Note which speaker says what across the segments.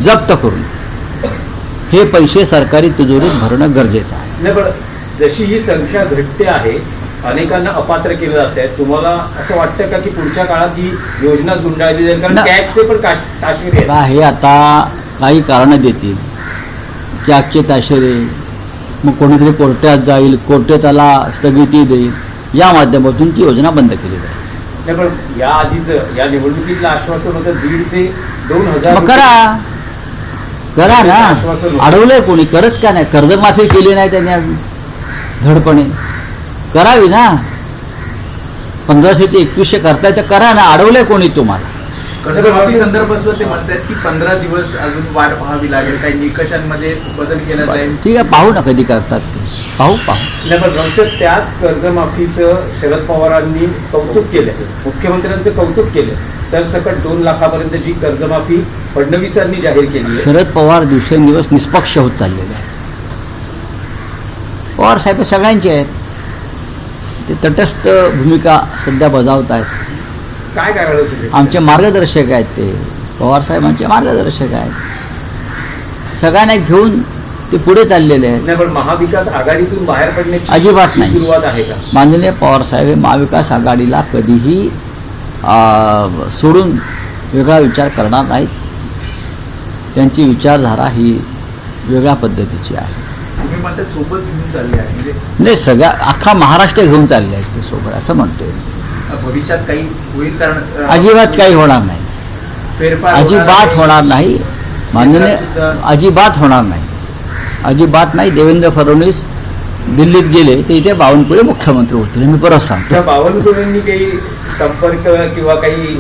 Speaker 1: जप्त करून हे पैसे सरकारी तिजोरीत भरणं गरजेचं आहे.
Speaker 2: नाही, पण जशी ही संख्या घटते आहे, अनेकांना अपात्र केलं जात आहे, तुम्हाला असं वाटतं का की पुढच्या काळात ही योजना गुंडाळली जाईल? कारण टॅक्सचे पण ताशेरे आहेत.
Speaker 1: का हे आता काही कारणं देतील, टॅक्सचे ताशेरे, मग कोणीतरी कोर्टात जाईल, कोर्ट त्याला स्थगिती देईल, या माध्यमातून ती योजना बंद केली जाईल.
Speaker 2: नाही, पण या आधीच या निवडणुकीतलं आश्वासन होतं 1,500
Speaker 1: मग करा ना. अडवलंय कोणी? करत का नाही? कर्जमाफी केली नाही त्यांनी अजून धडपणे. करावी ना. 1500 ते 2100 करताय तर करा ना. अडवलंय कोणी तुम्हाला?
Speaker 3: कर्जमाफी संदर्भात ते म्हणतात की 15 दिवस अजून वाट पाहावी लागेल, काही निकषांमध्ये बदल केला जाईल.
Speaker 1: ठीक आहे, पाहू ना कधी करतात ते. पाहू.
Speaker 2: नाही, पण रमशद, त्याच कर्जमाफीचं शरद पवारांनी कौतुक केलं, मुख्यमंत्र्यांचं कौतुक केलं. सरसकट 2 लाखापर्यंत जी कर्जमाफी फडणवीसांनी जाहीर केली आहे.
Speaker 1: शरद पवार दिवसेंदिवस निष्पक्ष होत चाललेले आहेत. पवार साहेब सगळ्यांचे आहेत, ते तटस्थ भूमिका सध्या बजावत आहेत.
Speaker 2: काय कारण असेल?
Speaker 1: आमचे मार्गदर्शक आहेत ते. पवार साहेबांचे मार्गदर्शक आहेत. सगळ्यांना घेऊन ते पुढे चाललेले आहेत.
Speaker 2: नाही, पण महाविकास आघाडीतून बाहेर पडण्याची
Speaker 1: अजिबात नाही.
Speaker 2: सुरुवात आहे का?
Speaker 1: माननीय पवार साहेब हे महाविकास आघाडीला कधीही सोडून वेगळा विचार करणार नाहीत. त्यांची विचारधारा ही वेगळ्या पद्धतीची आहे.
Speaker 3: तुम्ही म्हणतात सोबत घेऊन चालले आहे, म्हणजे
Speaker 1: नाही, सगळ्या अख्खा महाराष्ट्र घेऊन चालले आहेत ते सोबत, असं म्हणतोय.
Speaker 3: भविष्यात काही होईल? कारण
Speaker 1: अजिबात काही होणार नाही.
Speaker 3: फेरफार
Speaker 1: अजिबात होणार नाही. माननीय अजिबात होणार नाही. अजिबात नाही. देवेंद्र फडणवीस दिल्लीत गेले ते इथे बावनकुळे मुख्यमंत्री होतील. मी परत सांगतो.
Speaker 2: त्या बावनकुळेंनी काही संपर्क किंवा काही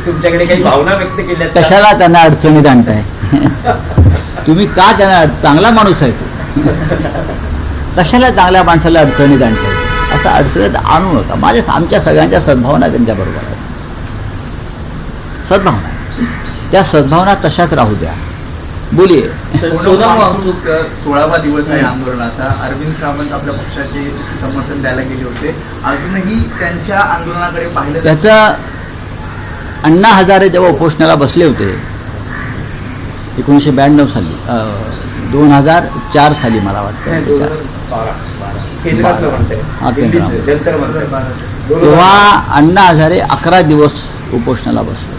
Speaker 2: तुमच्याकडे काही भावना व्यक्त केल्या?
Speaker 1: कशाला त्यांना अडचणीत आणताय? तुम्ही का त्यांना? चांगला माणूस आहे तो. कशाला चांगल्या माणसाला अडचणीत आणताय? असं अडचणीत आणू नका. आमच्या सगळ्यांच्या सद्भावना त्यांच्याबरोबर आहेत. सद्भावना, त्या सद्भावना तशाच राहू द्या. बोलिये.
Speaker 3: 16वा दिवस आहे आंदोलनाचा. अरविंद सावंत आपल्या पक्षाचे समर्थन द्यायला गेले होते. अजूनही त्यांच्या आंदोलनाकडे पाहिलं
Speaker 1: त्याचं अण्णा हजारे जेव्हा उपोषणाला बसले होते 1992 साली, 2004 साली मला वाटतं, तेव्हा अण्णा हजारे 11 दिवस उपोषणाला बसले होते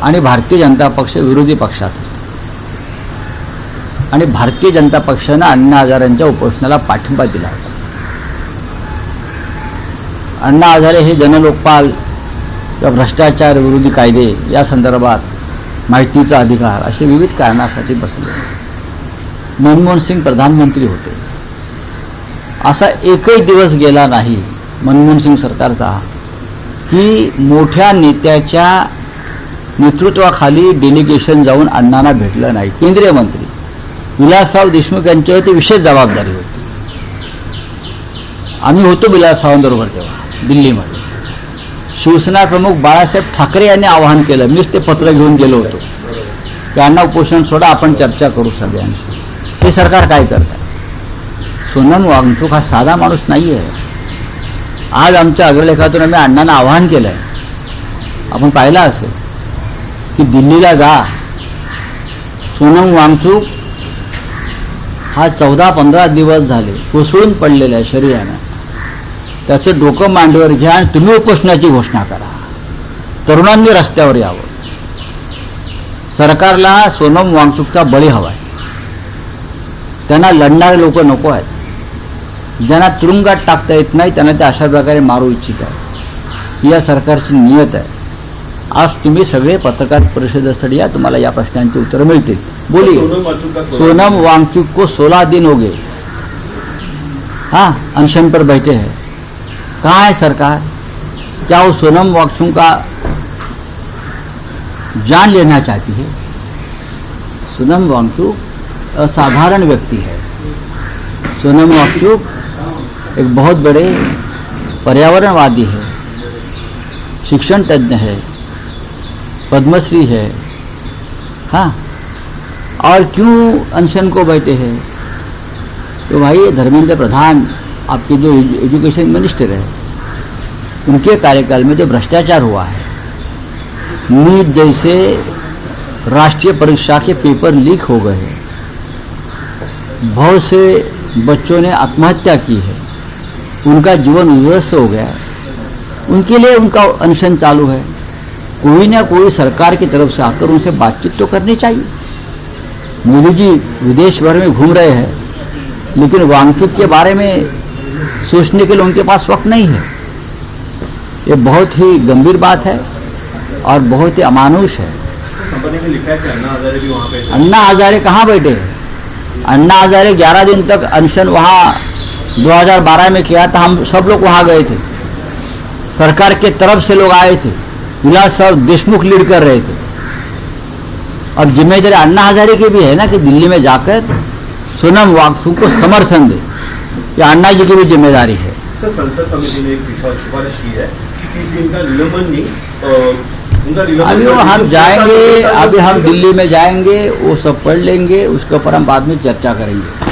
Speaker 1: आणि भारतीय जनता पक्ष विरोधी पक्षात होता. आणि भारतीय जनता पक्षानं अण्णा हजारेंच्या उपोषणाला पाठिंबा दिला होता. अण्णा हजारे हे जनलोकपाल किंवा भ्रष्टाचार विरोधी कायदे या संदर्भात माहितीचा अधिकार असे विविध कारणासाठी बसले. मनमोहन सिंग प्रधानमंत्री होते. असा एकही दिवस गेला नाही मनमोहन सिंग सरकारचा की मोठ्या नेत्याच्या नेतृत्वाखाली डेलिगेशन जाऊन अण्णांना भेटलं नाही. केंद्रीय मंत्री विलासराव देशमुख यांच्यावर ती विशेष जबाबदारी होती. आम्ही होतो विलासरावांबरोबर तेव्हा दिल्लीमध्ये. शिवसेना प्रमुख बाळासाहेब ठाकरे यांनी आवाहन केलं. मीच ते पत्र घेऊन गेलो होतो की अण्णा उपोषण सोडा, आपण चर्चा करू सगळ्यांशी. हे सरकार काय करत आहे? सोनम वांगचूक हा साधा माणूस नाही आहे. आज आमच्या अग्रलेखातून आम्ही अण्णांना आवाहन केलं आहे. आपण पाहिलं असेल की दिल्लीला जा. सोनम वांगचूक हा 14-15 दिवस झाले कोसळून पडलेला आहे शरीरानं. त्याचं डोकं मांडीवर घ्या आणि तुम्ही उपोषणाची घोषणा करा. तरुणांनी रस्त्यावर यावं. सरकारला सोनम वांगचूकचा बळी हवा आहे. त्यांना लढणारे लोक नको आहेत. ज्यांना तुरुंगात टाकता येत नाही त्यांना ते अशा प्रकारे मारू इच्छित आहेत. ही या सरकारची नियत आहे. आज तुम्ही सगळे पत्रकार परिषदेसाठी या, तुम्हाला या प्रश्नांची उत्तरं मिळतील. बोलिए. सोनम वांगचुक को 16 दिन हो गए, हाँ, अनशन पर बैठे हैं. कहाँ है सरकार? क्या वो सोनम वांगचुक का जान लेना चाहती है? सोनम वांगचुक असाधारण व्यक्ति है. सोनम वांगचुक एक बहुत बड़े पर्यावरणवादी है, शिक्षण तज्ञ है, पद्मश्री है. हाँ, और क्यों अनशन को बैठे हैं? तो भाई धर्मेंद्र प्रधान आपके जो एजुकेशन मिनिस्टर है, उनके कार्यकाल में जो भ्रष्टाचार हुआ है, नीट जैसे राष्ट्रीय परीक्षा के पेपर लीक हो गए हैं, बहुत से बच्चों ने आत्महत्या की है, उनका जीवन उद्ध्वस्त हो गया है, उनके लिए उनका अनशन चालू है। कोई ना कोई सरकार की तरफ से आकर उनसे बातचीत तो करनी चाहिए। मोदी जी विदेश भर में घूम रहे हैं, लेकिन वांगचुक के बारे में सोचने के लिए उनके पास वक्त नहीं है। ये बहुत ही गंभीर बात है और बहुत ही अमानुष है।
Speaker 4: संपत्ति में लिखा है कि अन्ना हजारे भी वहाँ पे थे।
Speaker 1: अन्ना हजारे कहाँ बैठे हैं? अन्ना हजारे 11 दिन तक अनशन वहाँ 2012 में किया था, हम सब लोग वहाँ गए थे, सरकार के तरफ से लोग आए थे, विलास साहब देशमुख लीड कर रहे थे। अब जिम्मेदारी अन्ना हजारे की भी है ना कि दिल्ली में जाकर सोनम वांगचुक को समर्थन दे, ये अन्ना जी की भी जिम्मेदारी है।
Speaker 4: सर, संसद समिति ने एक सिफारिश की है कि इनका निलंबन नहीं, उनका निलंबन
Speaker 1: अभी वो हम जाएंगे, अभी हम दिल्ली में जाएंगे, वो सब पढ़ लेंगे, उसके ऊपर हम बाद में चर्चा करेंगे।